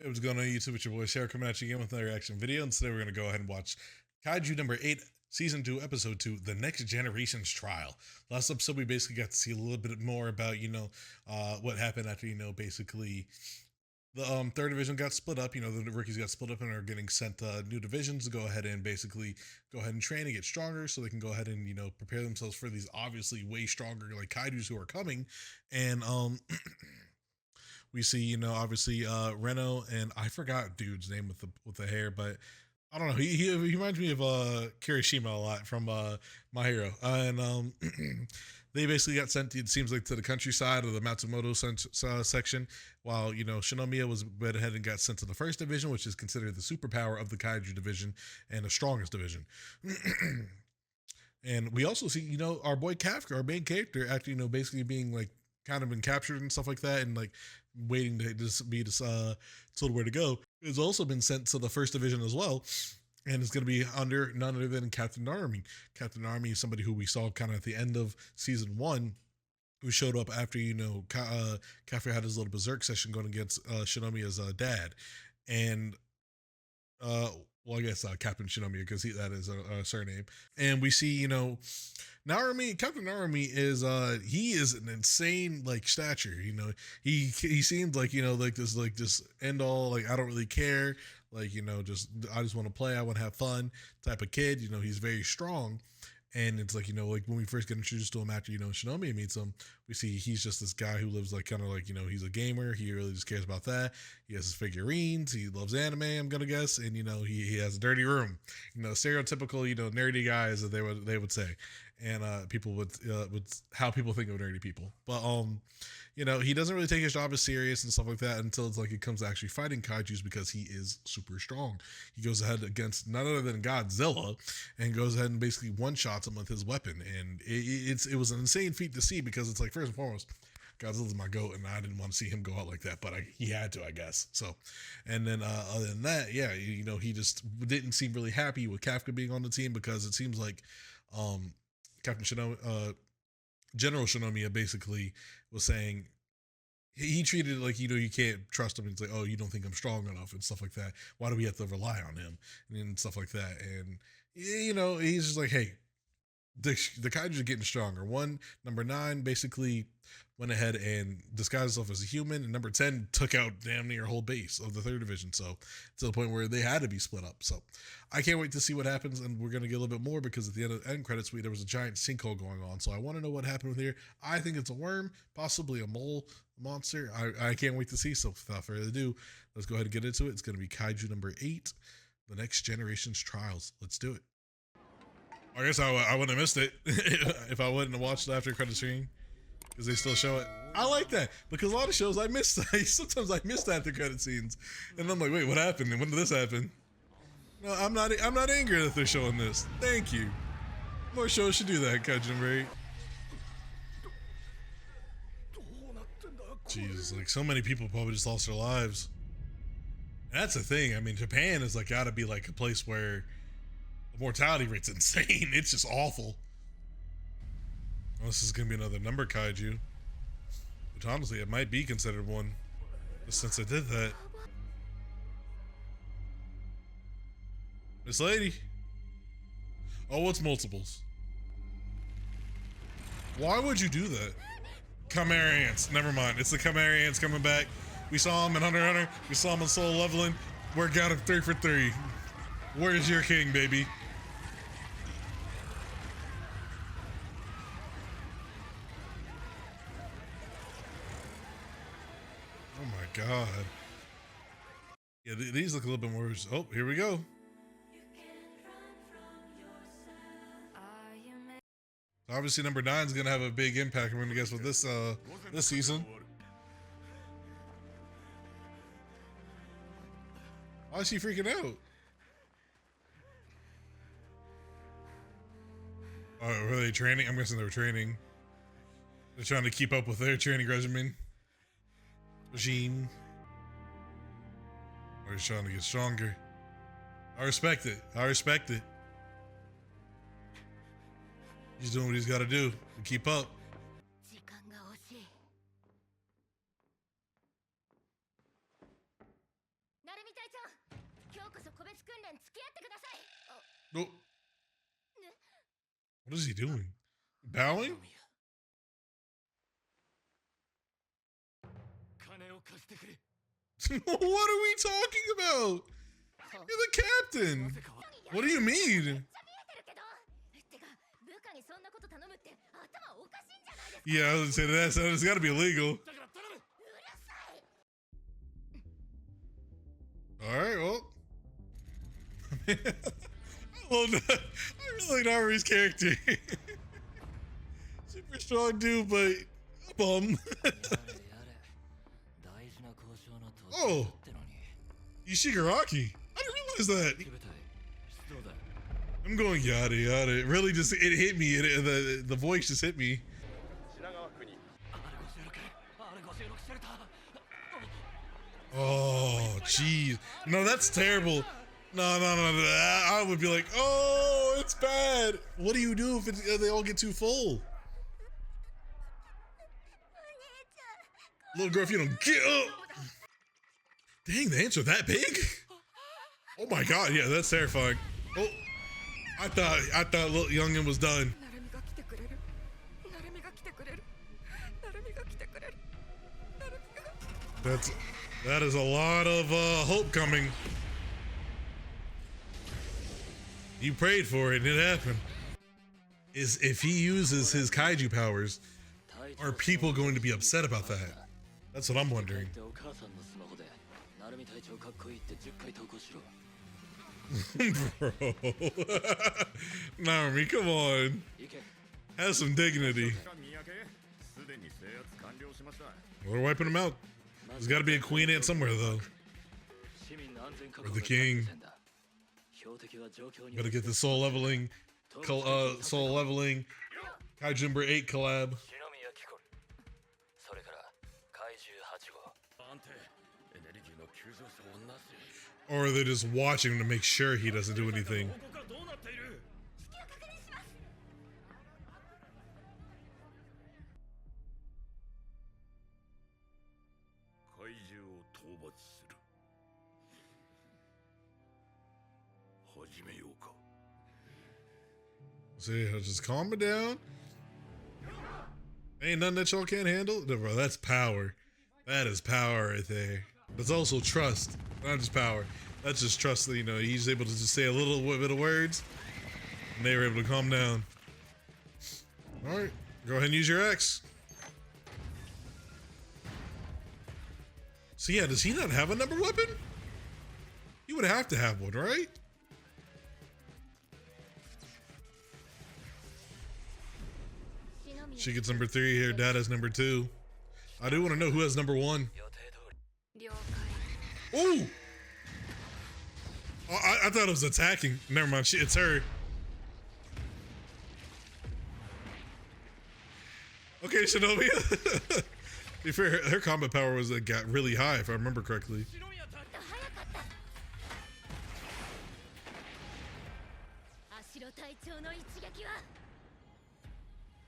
Hey, what's going on YouTube? It's your boy Sarah coming at you again with another reaction video. And today we're going to go ahead and watch Kaiju number 8, Season 2, Episode 2, The Next Generation's Trial. Last episode, we basically got to see a little bit more about, what happened after, basically the third division got split up. The rookies got split up and are getting sent new divisions to go ahead and basically go ahead and train and get stronger so they can go ahead and, prepare themselves for these obviously way stronger like Kaijus who are coming. And, we see, obviously Reno, and I forgot dude's name with the hair, but I don't know. He reminds me of Kirishima a lot from My Hero, and they basically got sent. It seems like to the countryside of the Matsumoto section, while Shinomiya was went ahead and got sent to the first division, which is considered the superpower of the Kaiju division and the strongest division. And we also see, our boy Kafka, our main character, actually, basically being like kind of been captured and stuff like that, and like waiting to just be told where to go. Has also been sent to the first division as well, and it's going to be under none other than Captain Army. Captain Army is somebody who we saw kind of at the end of season 1, who showed up after Kafka had his little berserk session going against Shinomiya's dad, and well, I guess Captain Shinomiya, because that is a surname. And we see, Captain Narumi is he is an insane like stature. He seems like like this end all, like I don't really care, like just I just want to play, I want to have fun type of kid. He's very strong. And it's like, like when we first get introduced to him after, Shinomiya meets him, we see he's just this guy who lives like kind of like, he's a gamer. He really just cares about that. He has his figurines. He loves anime, I'm going to guess. And, he has a dirty room, stereotypical, nerdy guys that they would say. And people would how people think of nerdy people. But, he doesn't really take his job as serious and stuff like that until it's like it comes to actually fighting kaijus, because he is super strong. He goes ahead against none other than Godzilla and goes ahead and basically one-shots him with his weapon. And it was an insane feat to see, because it's like, first and foremost, Godzilla's my goat, and I didn't want to see him go out like that, but he had to, I guess. So, and then other than that, yeah, he just didn't seem really happy with Kafka being on the team, because it seems like Captain Shinomiya, General Shinomiya basically was saying he treated it like, you can't trust him. It's like, oh, you don't think I'm strong enough and stuff like that. Why do we have to rely on him and stuff like that? And he's just like, hey, the Kaiju are getting stronger. Number 9 basically went ahead and disguised himself as a human, and number 10 took out damn near whole base of the third division. So to the point where they had to be split up. So I can't wait to see what happens, and we're gonna get a little bit more, because at the end of the end credits, there was a giant sinkhole going on. So I want to know what happened with here. I think it's a worm, possibly a mole monster. I can't wait to see. So without further ado, let's go ahead and get into it. It's gonna be Kaiju number 8, The Next Generation's Trials. Let's do it. I guess I wouldn't have missed it if I wouldn't have watched the after credit screen, because they still show it. I like that, because a lot of shows I miss. Sometimes I miss the after credit scenes, and I'm like, wait, what happened? And when did this happen? No, I'm not angry that they're showing this. Thank you. More shows should do that. Kaiju number 8. Jesus, like so many people probably just lost their lives. And that's the thing. I mean, Japan is like gotta be like a place where the mortality rate's insane. It's just awful. Oh, this is gonna be another number kaiju, which honestly it might be considered one, just since I did that. This lady. Oh, it's multiples. Why would you do that? Chimera ants. Never mind. It's the Chimera ants coming back. We saw them in Hunter x Hunter. We saw them in Soul Leveling. We're got him 3 for 3. Where's your king, baby? Oh my god. Yeah, these look a little bit more. Oh, here we go. Obviously, number 9 is gonna have a big impact. I'm gonna guess with this season. Why is she freaking out? Oh, were they training? I'm guessing they were training. They're trying to keep up with their training regime. Or he's trying to get stronger. I respect it. He's doing what he's got to do to keep up. Oh. What is he doing? Bowing? What are we talking about? You're the captain. What do you mean? Yeah, I was gonna say that's gotta be illegal. Alright, well. Well, I really like Naru's character. Super strong dude, but a bum. Oh, Ishigaraki. I didn't realize that. I'm going yada yada. It really just, it hit me. The voice just hit me. Oh, jeez. No, that's terrible. No. I would be like, oh, it's bad. What do you do if they all get too full? Little girl, if you don't get up. Dang, the ants are that big? Oh my god, yeah, that's terrifying. Oh, I thought little youngin was done. That is a lot of hope coming. You prayed for it and it happened. Is if he uses his kaiju powers, are people going to be upset about that? That's what I'm wondering. Bro. Narumi, come on. Have some dignity. We're wiping them out. There's got to be a queen ant somewhere, though. Or the king. Gotta get the soul leveling. Kaiju number 8 collab. Or they're just watching him to make sure he doesn't do anything. See, just calm it down. Ain't nothing that y'all can't handle. No, bro, that's power. That is power right there. That's also trust, not just power. That's just trust that, you know, he's able to just say a little bit of words and they were able to calm down. All right, go ahead and use your X. So yeah, does he not have a number weapon? He would have to have one, right? She gets number 3 here. Dad has number 2. I do want to know who has number 1. Ooh! Oh, I thought it was attacking. Never mind. It's her. Okay, Shinobi. To be fair, her combat power got really high, if I remember correctly.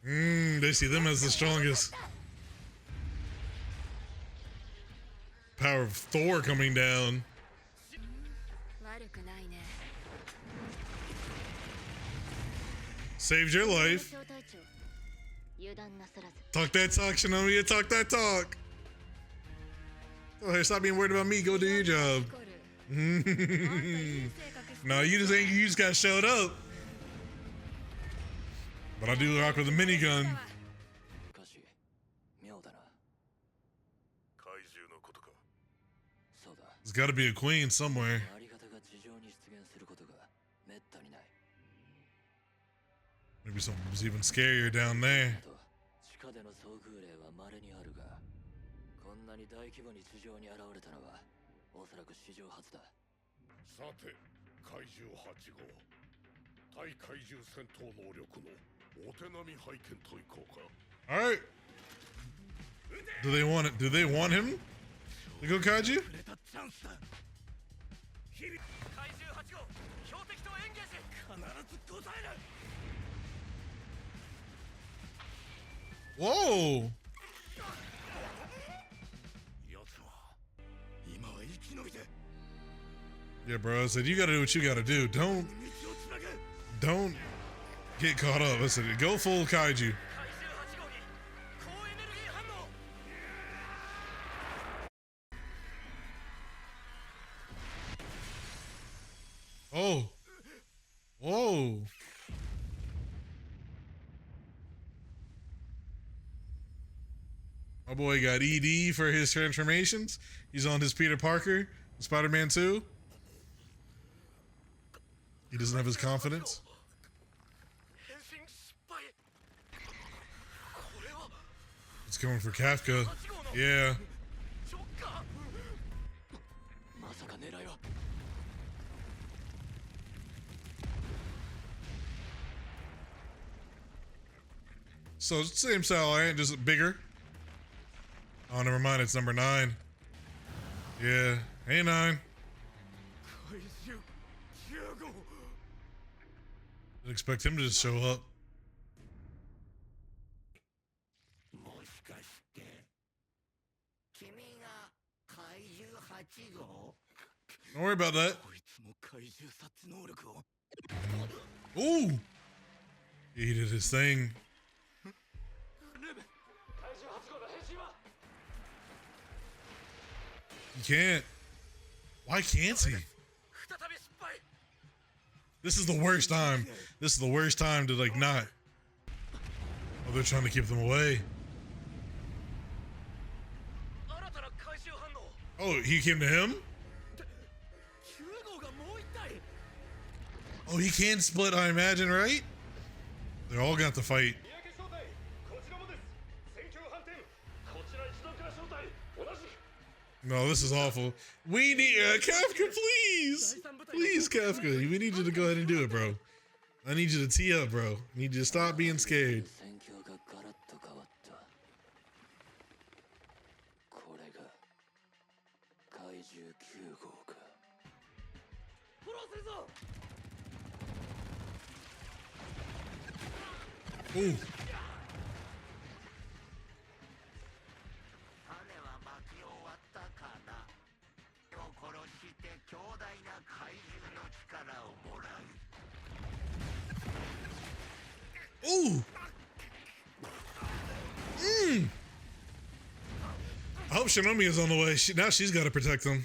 They see them as the strongest. Power of Thor coming down. Saved your life. Talk that talk, Shinobi. Talk that talk. Oh, hey, stop being worried about me. Go do your job. No, you just got showed up. But I do rock with a minigun. There's got to be a queen somewhere. Maybe something's even scarier down there. All right. Do they want it? Do they want him to go Kaiju? Whoa! Yeah, bro. I said you gotta do what you gotta do. Don't get caught up. Listen, go full kaiju. Oh, whoa. My boy got ED for his transformations. He's on his Peter Parker, Spider-Man 2. He doesn't have his confidence. It's going for Kafka. Yeah. So same style, ain't just bigger. Oh, never mind. It's number 9. Yeah. Hey, 9. Didn't expect him to just show up. Don't worry about that. Ooh! He did his thing. He can't. Why can't he? This is the worst time. This is the worst time to like not. Oh, they're trying to keep them away. Oh, he came to him? Oh, he can't split, I imagine, right? They're all gonna have to fight. No, this is awful. We need Kafka, please. Please, Kafka. We need you to go ahead and do it, bro. I need you to tee up, bro. I need you to stop being scared. Ooh. Ooh. I hope Shinomiya is on the way. Now she's got to protect him.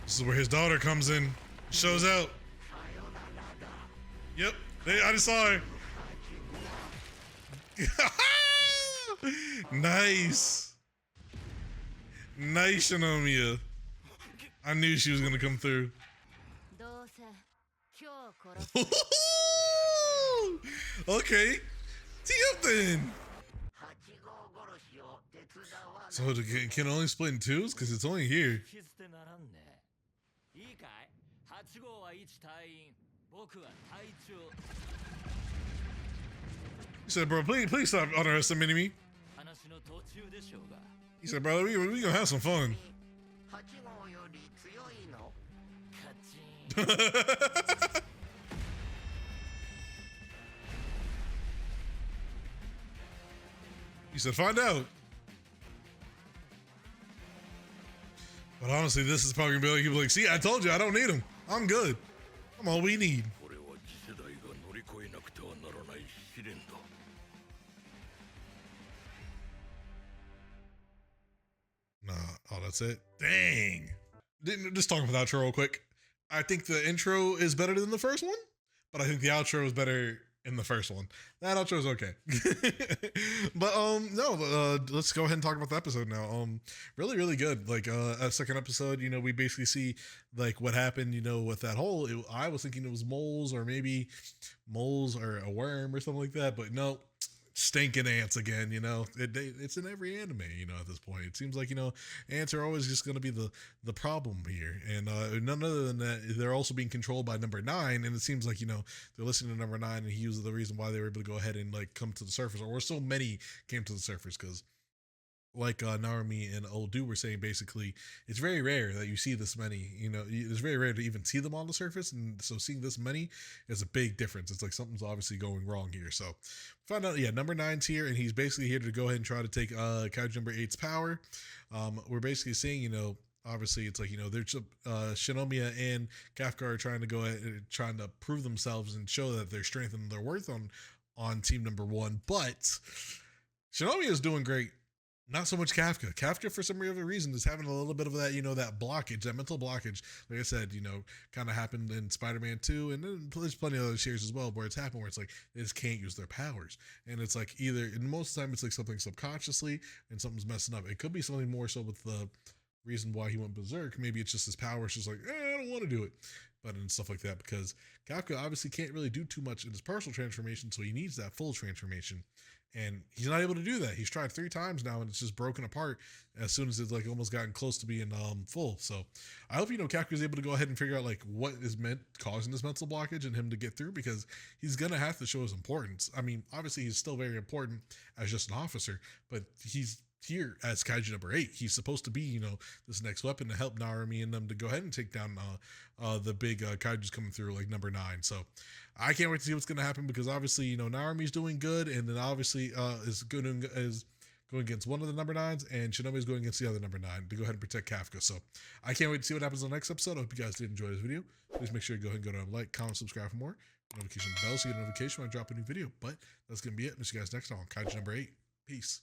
This is where his daughter comes in, shows out. Yep, I just saw her. Nice. Nice, Shinomiya. I knew she was gonna come through. Okay, tee up then. So it can only split in twos because it's only here. He said, bro, please stop underestimating me. He said, bro, we gonna have some fun. He said, find out. But honestly, this is probably gonna be like, see, I told you, I don't need him. I'm good. I'm all we need. Nah, oh, that's it. Dang. Just talking about the outro real quick. I think the intro is better than the first one, but I think the outro is better in the first one. That outro is okay. But no, let's go ahead and talk about the episode now. Really, really good. Like a second episode, you know, we basically see like what happened, you know, with that hole. I was thinking it was moles or maybe moles or a worm or something like that, but no, stinking ants again. You know, it's in every anime, you know, at this point. It seems like, you know, ants are always just going to be the problem here, and none other than that, they're also being controlled by number 9, and it seems like, you know, they're listening to number 9, and he was the reason why they were able to go ahead and like come to the surface, or so many came to the surface, because like Narumi and Old Dude were saying, basically, it's very rare that you see this many. It's very rare to even see them on the surface, and so seeing this many is a big difference. It's like something's obviously going wrong here. So, find out, yeah, number nine's here, and he's basically here to go ahead and try to take Kaiju number eight's power. We're basically seeing, obviously it's like, there's Shinomiya and Kafka are trying to go ahead and trying to prove themselves and show that their strength and their worth on team number one, but Shinomiya is doing great. Not so much Kafka. Kafka, for some other reason, is having a little bit of that, that blockage, that mental blockage. Like I said, kind of happened in Spider-Man 2, and then there's plenty of other series as well where it's happened where it's like they just can't use their powers. And it's like either, and most of the time, it's like something subconsciously and something's messing up. It could be something more so with the reason why he went berserk. Maybe it's just his powers, just like, I don't want to do it. But and stuff like that, because Kafka obviously can't really do too much in his partial transformation, so he needs that full transformation. And he's not able to do that. He's tried 3 times now, and it's just broken apart as soon as it's like almost gotten close to being full. So I hope Kafka is able to go ahead and figure out like what is causing this mental blockage and him to get through, because he's gonna have to show his importance. I mean, obviously he's still very important as just an officer, but he's here as Kaiju number 8. He's supposed to be, this next weapon to help Narumi and them to go ahead and take down the big Kaijus coming through, like number 9. So I can't wait to see what's going to happen, because obviously, Narumi's doing good, and then obviously is going against one of the number 9s, and Shinomi's going against the other number 9 to go ahead and protect Kafka. So I can't wait to see what happens in the next episode. I hope you guys did enjoy this video. Please make sure you go ahead and go down, like, comment, subscribe for more. Notification bell so you get a notification when I drop a new video. But that's going to be it. Miss you guys next time on Kaiju number 8. Peace.